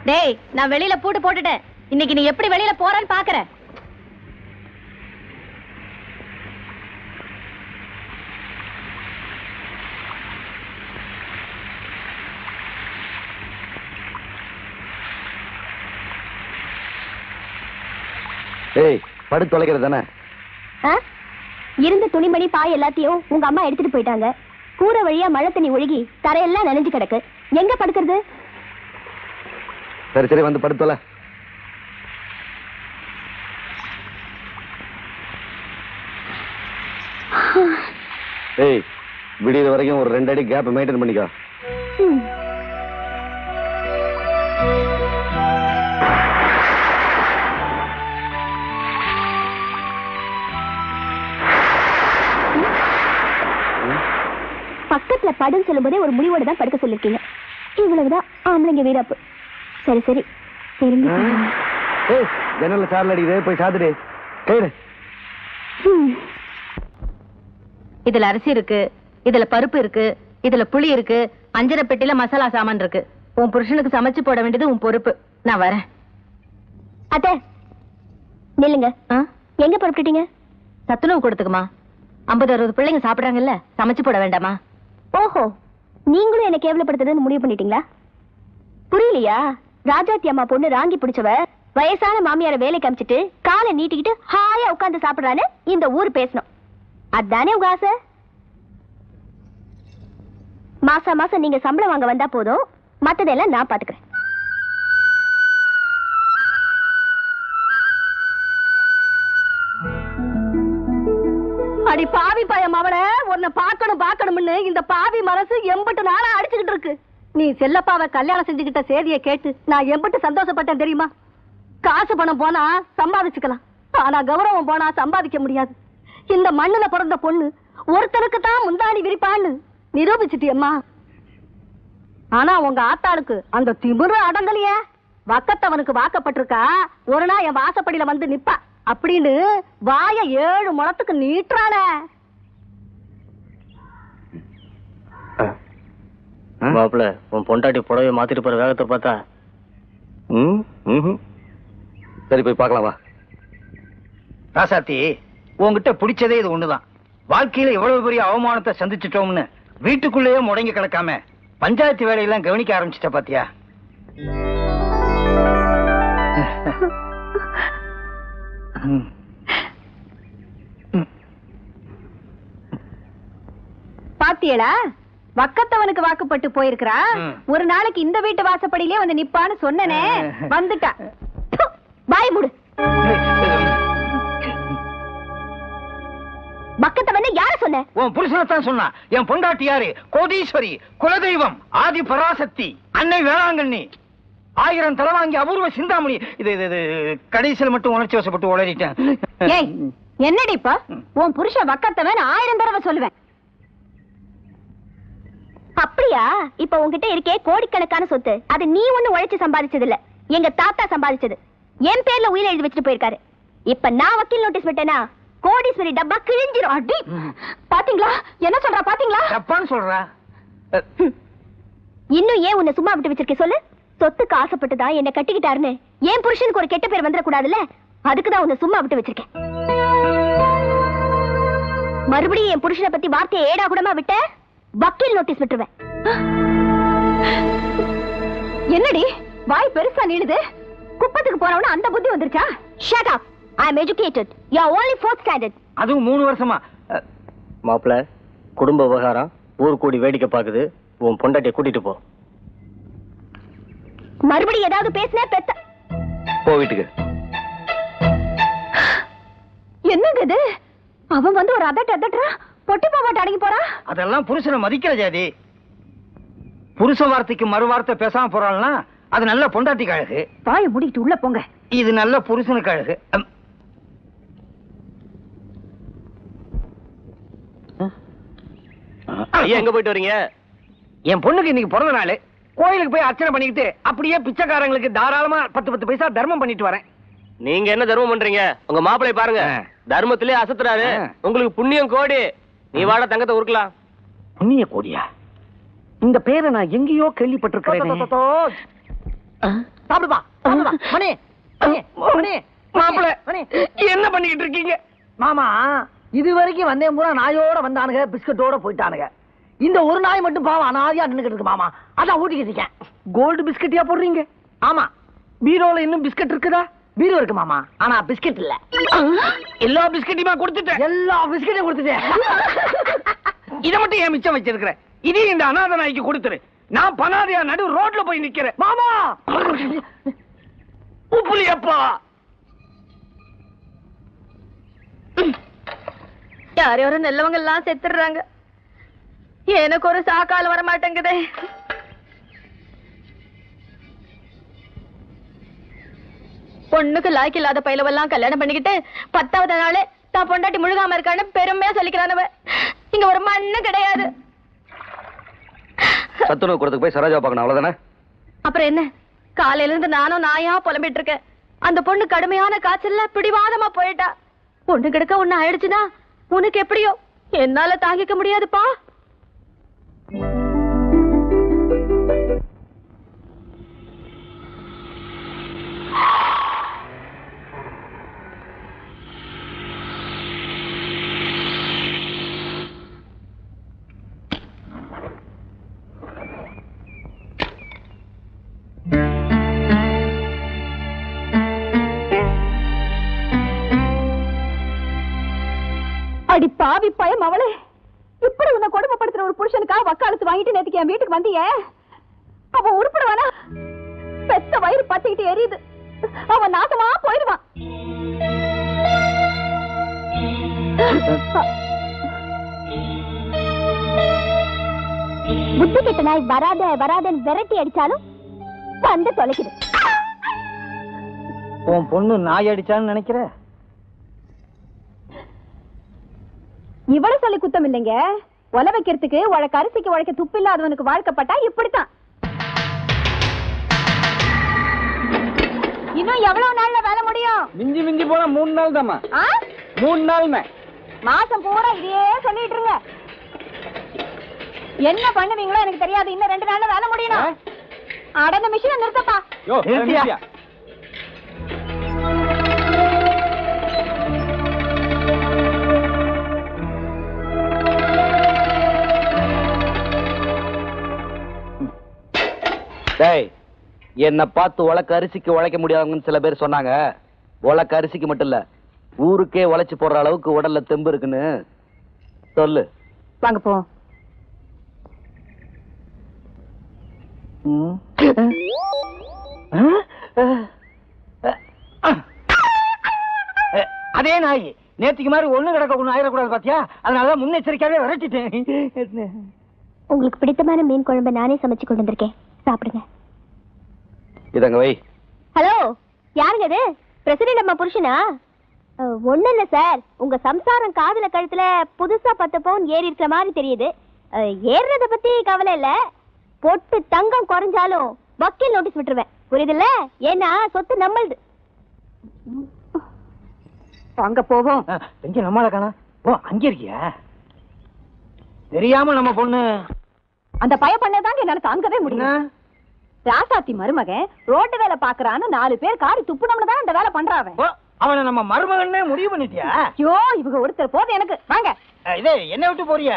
டேய், நான் வெளியில பூட்டு போட்டுட்டேன். இன்னைக்கு நீ எப்படி வெளியில போறன்னு பாக்குறேன். ஏய், படுத்து தொலைக்கிறது தானே? இருந்த துணிமணி பாய் எல்லாத்தையும் உங்க அம்மா எடுத்துட்டு போயிட்டாங்க. கூரை வழியா மழை தண்ணி ஒழுகி தரையெல்லாம் நனைஞ்சு கிடக்கு. எங்க படுக்கிறது? சரி சரி, வந்து படுத்தல. ஏய், விடியற வரைக்கும் ஒரு 2 அடி கேப் மெயின்டைன் பண்ணிக்கோ. பக்கத்துல படுன்னு சொல்லும்போதே ஒரு முடிவோட தான் படுக்க சொல்லிருக்கீங்க. இவ்வளவுதான் ஆம்பளைங்க வீராப்பு. சரி சரி தெரிஞ்சு. ஏய், ஜன்னல்ல சாரல் அடிக்குது, போய் சாத்துடு. கேடு. இதுல அரிசி இருக்கு, இதுல பருப்பு இருக்கு, இதுல புளி இருக்கு, அஞ்சரை பெட்டில மசாலா சாமான் இருக்கு. உன் புருஷனுக்கு சமைச்சு போட வேண்டியது உன் பொறுப்பு. நான் வரேன். அத்தை நில்லுங்க. எங்க புறப்பட்டுட்டீங்க? சத்துணவு கொடுத்துக்குமா? 50-60 பிள்ளைங்க சாப்பிடுறாங்கல்ல, சமைச்சு போட வேண்டாமா? ஓஹோ, நீங்களும் என்ன கேவலப்படுத்துறதுன்னு முடிவு பண்ணிட்டீங்களா? புரியலையா? ராஜாத்தி அம்மா பொண்ணு ராங்கி பிடிச்சவ வயசான மாமியார வேலைக்கு அமிச்சிட்டு காலை நீட்டிக்கிட்டு ஹாயா உட்கார்ந்து சாப்பிடுறான்னு இந்த ஊர் பேசணும். அதானே உங்க ஆசை? மாசம் மாசம் நீங்க சம்பளம் வாங்க வந்தா போதும், மத்ததெல்லாம் நான் பாத்துக்கிறேன். அடி பாவி பயம், அவளை உன்னை பாக்கணும் பாக்கணும்னு இந்த பாவி மனசு எம்பட்டு நாளா அடிச்சுக்கிட்டு இருக்கு. நீ செல்லப்பாவை கல்யாணம் செஞ்சுக்கிட்ட செய்தியை கேட்டு நான் எம்பட்டு சந்தோஷப்பட்டேன் தெரியுமா? காசு பணம் போனா சம்பாதிச்சுக்கலாம், ஆனா கௌரவம் போனா சம்பாதிக்க முடியாது. இந்த மண்ணுல பிறந்த பொண்ணு ஒருத்தருக்கு தான் முந்தாணி விரிப்பான்னு நிரூபிச்சுட்டியம்மா. ஆனா உங்க ஆத்தாளுக்கு அந்த திமிரு அடங்கலையே. வக்கத்தவனுக்கு வாக்கப்பட்டிருக்கா, ஒரு நாள் என் வாசப்படியில வந்து நிப்பா அப்படின்னு வாய 7 முழத்துக்கு நீட்டுறானே. மாப்பிள்ள, உன் பொண்டாட்டி புடவை மாத்திட்டு போற வேகத்தை பார்த்தா சரி, போய் பார்க்கலாம் வா. ராசாத்தி, உங்ககிட்ட பிடிச்சதே இது ஒண்ணுதான். வாழ்க்கையில எவ்வளவு பெரிய அவமானத்தை சந்திச்சிட்டோம்னு வீட்டுக்குள்ளேயே முடங்கி கிடக்காம பஞ்சாயத்து வேலையெல்லாம் கவனிக்க ஆரம்பிச்சிட்ட பாத்தியா? பாத்தியலா, வக்கத்தவனுக்கு வாக்குப்பட்டு போயிருக்கிறா. ஒரு நாளைக்கு இந்த வீட்டு வாசப்படியிலே வந்து நிப்பான்னு சொன்னனே, வந்துட்டா. பாய் மூடு. வக்கத்தவன யார சொன்ன? உன் புருஷனைத்தான் சொன்னா. என் பொண்டாட்டி யாரு? கோடீஸ்வரி, குலதெய்வம், ஆதி பராசக்தி, அன்னை வேளாங்கண்ணி, 1000 தலை வாங்கி அபூர்வ சிந்தாமணி. இது கடைசியில் மட்டும் உணர்ச்சி வசப்பட்டு உளறிட்டேன். ஏய், என்னடி இப்ப உன் புருஷன் வக்கத்தவன் 1000 தடவை சொல்லுவேன். அப்படியா? இப்ப உன்கிட்ட இருக்கே கோடிக்கணக்கான சொத்து, அது நீ ஒண்ணு உழைச்சு சம்பாதிச்சது இல்ல, எங்க தாத்தா சம்பாதிச்சது. என் பேர்ல உயிரை எழுதி வச்சுட்டு போயிருக்காரு. இப்ப நான் வக்கீல் நோட்டீஸ் விட்டேனா கோடீஸ்வரி டப்பா கிழிஞ்சிரும். அடி, பாத்தீங்களா என்ன சொல்றா? பாத்தீங்களா தப்பான்னு சொல்றா? இன்னும் ஏன் உன்னை சும்மா விட்டு வச்சிருக்க சொல்லு? சொத்துக்கு ஆசைப்பட்டுதான் என்ன கட்டிக்கிட்டாருன்னு என் புருஷனுக்கு ஒரு கெட்ட பேர் வந்துடக்கூடாதுல்ல, அதுக்குதான் உன்னை சும்மா விட்டு வச்சிருக்கேன். மறுபடியும் என் புருஷனை பத்தி வார்த்தையை ஏடா கூடமா விட்ட வக்கீல் நோட்டீஸ் விட்டுருவேன். என்னடி வாய் பெருசா நீளுது? குப்பத்துக்கு போறவன அந்த புத்தி வந்துருச்சா? Shut up. I am educated. You are only 4th standard. அதுவும் 3 வருஷமா. மாப்பிள்ள, குடும்ப விவகாரம் ஊர் கூடி வேடிக்கை பாக்குது. உன் பொண்டாட்டியை கூட்டிட்டு போ. மறுபடியும் ஏதாவது பேசினா பெத்த போ வீட்டுக்கு. என்னங்க இது? அவன் வந்து ஒரு அதட்டா பொட்டி பாவாட்ட அடங்கி போறா. அதெல்லாம் புருஷனை மதிக்கிற ஜாதி. புருஷ வார்த்தைக்கு மறு வார்த்தை பேசாம போறாள்னா அது நல்ல பொண்டாட்டிக்கு அழகு. வாயை மூடிட்டு உள்ள போங்க. இது நல்ல புருஷனுக்கு அழகு. எங்க போயிட்டு வரீங்க? என் பொண்ணுக்கு இன்னைக்கு பிறந்த நாள். கோயிலுக்கு போய் அர்ச்சனை பண்ணிக்கிட்டு அப்படியே பிச்சைக்காரங்களுக்கு தாராளமா 10 பைசா தர்மம் பண்ணிட்டு வரேன். நீங்க என்ன தர்மம் பண்றீங்க? உங்க மாப்பிளை பாருங்க, தர்மத்திலே அசத்துறாரு. உங்களுக்கு புண்ணியம் கோடி. நீ வாட தங்கத்தை உருக்கலாம். புண்ணிய கோடியா? இந்த பேரை நான் எங்கேயோ கேள்விப்பட்டிருக்கிறேன். சாப்பிடுப்பா சாப்பிடுப்பா மணி மணி மணி மாப்பிள மணி என்ன பண்ணிக்கிட்டு இருக்கீங்க? மாமா இது வரைக்கும் வந்தேன் பூரா நாயோட வந்தானுங்க பிஸ்கட்டோட போயிட்டானுங்க. இந்த ஒரு நாய் மட்டும் பாவம் அனாதையா நின்னுக்கிட்டு இருக்கு மாமா. அதான் ஊட்டிக்கிட்டு இருக்கேன். கோல்டு பிஸ்கட்டியா போடுறீங்க? ஆமா. பீரோல இன்னும் பிஸ்கட் இருக்குதா? பீரோ இருக்கு மாமா, ஆனா பிஸ்கட் இல்ல. எல்லா பிஸ்கட்டையுமா கொடுத்துட்டேன்? எல்லா பிஸ்கட்டையும் கொடுத்துட்டேன். இதை மட்டும் ஏன் மிச்சம் வச்சிருக்கிறேன்? இதையும் இந்த அனாதை நாய்க்கு கொடுத்துரு. நான் பனாதையா நடு ரோட்ல போய் நிக்கிறேன். மாமா உப்புலியப்பா யார் யாரும் நல்லவங்க எல்லாம் செத்துடுறாங்க. எனக்கு ஒரு சாக்கால் வர மாட்டேங்குதே. பொண்ணுக்கு லாய்க்கு இல்லாத பயிலவெல்லாம் கல்யாணம் பண்ணிக்கிட்டு 10வது நாளே தான் பொண்டாட்டி முழுகாம இருக்கான்னு பெருமையா சொல்லிக்கிறானவ. இங்க ஒரு மண்ணு கிடையாது. சத்துணவு கொடுத்துக்கு போய் சரோஜா பார்க்கணும், அவ்வளவுதானே? அப்புறம் என்ன, காலையில இருந்து நானும் நாயா புலம்பிட்டு இருக்கேன். அந்த பொண்ணு கடுமையான காய்ச்சல்ல பிடிவாதமா போயிட்டா. பொண்ணு கிடக்க ஒண்ணு ஆயிடுச்சுன்னா உனக்கு எப்படியோ, என்னால தாங்கிக்க முடியாதுப்பா. அடி பாவி பயம் அவளே, இப்படி உன்னை கொடுமைப்படுத்துற ஒரு புருஷனுக்கா வக்காலத்து வாங்கிட்டு நேத்துக்கு என் வீட்டுக்கு வந்தீங்க. அவ உருப்படுவானா? பெத்த வயிறு பத்திக்கிட்டு எரியுது. அவன் நாசமா போயிடுவான். புத்தி கெட்ட நாய் வராத வராதன்னு விரட்டி அடிச்சாலும் வந்து தொலைக்குது. உன் பொண்ணு நாய் அடிச்சான்னு நினைக்கிற? இவ்வளவு சொல்லி குத்தம் இல்லைங்க. ஒல வைக்கிறதுக்கு உழக்க அரிசிக்கு உழைக்க துப்பு இல்லாதவனுக்கு வாழ்க்கப்பட்டா இப்படித்தான். இன்னும் எவ்வளவு நாள்ல வேலை முடியும்? மிஞ்சி மிஞ்சி போனா 3 நாள் தாமா. 3 நாள் மாசம் பூரா இதையே சொல்லிட்டு இருங்க. என்ன பண்ணுவீங்களோ எனக்கு தெரியாது. இன்னும் 2 நாள்ல வேலை முடியணும். அடங்க மிஷினை நிறுத்தப்பா. நிறுத்தியா? டேய், என்ன பார்த்து உலக்க அரிசிக்கு உழைக்க முடியாதுன்னு சில பேர் சொன்னாங்க. உலக்க அரிசிக்கு மட்டும் இல்ல, ஊருக்கே உழைச்சு போடுற அளவுக்கு உடல்ல தெம்பு இருக்குன்னு சொல்லு. வாங்க போ. அதே நாய் நேத்துக்கு மாதிரி ஒண்ணு கிடக்க ஒண்ணு ஆயிடக்கூடாது பாத்தியா? அதனாலதான் முன்னெச்சரிக்கையாவே விரட்டிட்டேன். உங்களுக்கு பிடித்தமான மீன் குழம்பு நானே சமைச்சு கொண்டு வந்திருக்கேன், சாப்பிடுங்க. இதங்க வை. ஹலோ, யாருங்க இது? பிரசிடென்ட் அம்மா புருஷனா? ஒண்ணு இல்ல சார், உங்க சம்சாரம் காதுல கழுத்துல புதுசா 10 பவுன் ஏறி இருக்கிற மாதிரி தெரியுது. ஏறுறத பத்தி கவலை இல்ல, பொட்டு தங்கம் குறைஞ்சாலும் வக்கீல் நோட்டீஸ் விட்டுருவேன், புரியுதுல்ல? ஏன்னா சொத்து நம்மளுது. வாங்க போவோம். எங்க நம்மள காணா? ஓ, அங்க இருக்கியா? தெரியாம நம்ம பொண்ணு அந்த பய பண்ணதாங்க என்னால தாங்கவே முடியும். ராசாத்தி மருமகன் ரோட்டு வேலை பாக்குறான்னு 4 பேர் காரி துப்புனம்னு தான் அந்த வேலை பண்றான். அவனை நம்ம மருமகன்னே முடிவு பண்ணிட்டியா? ஐயோ, இவங்க ஒருத்தர் போது எனக்கு. வாங்க. இதே என்ன விட்டு போறிய?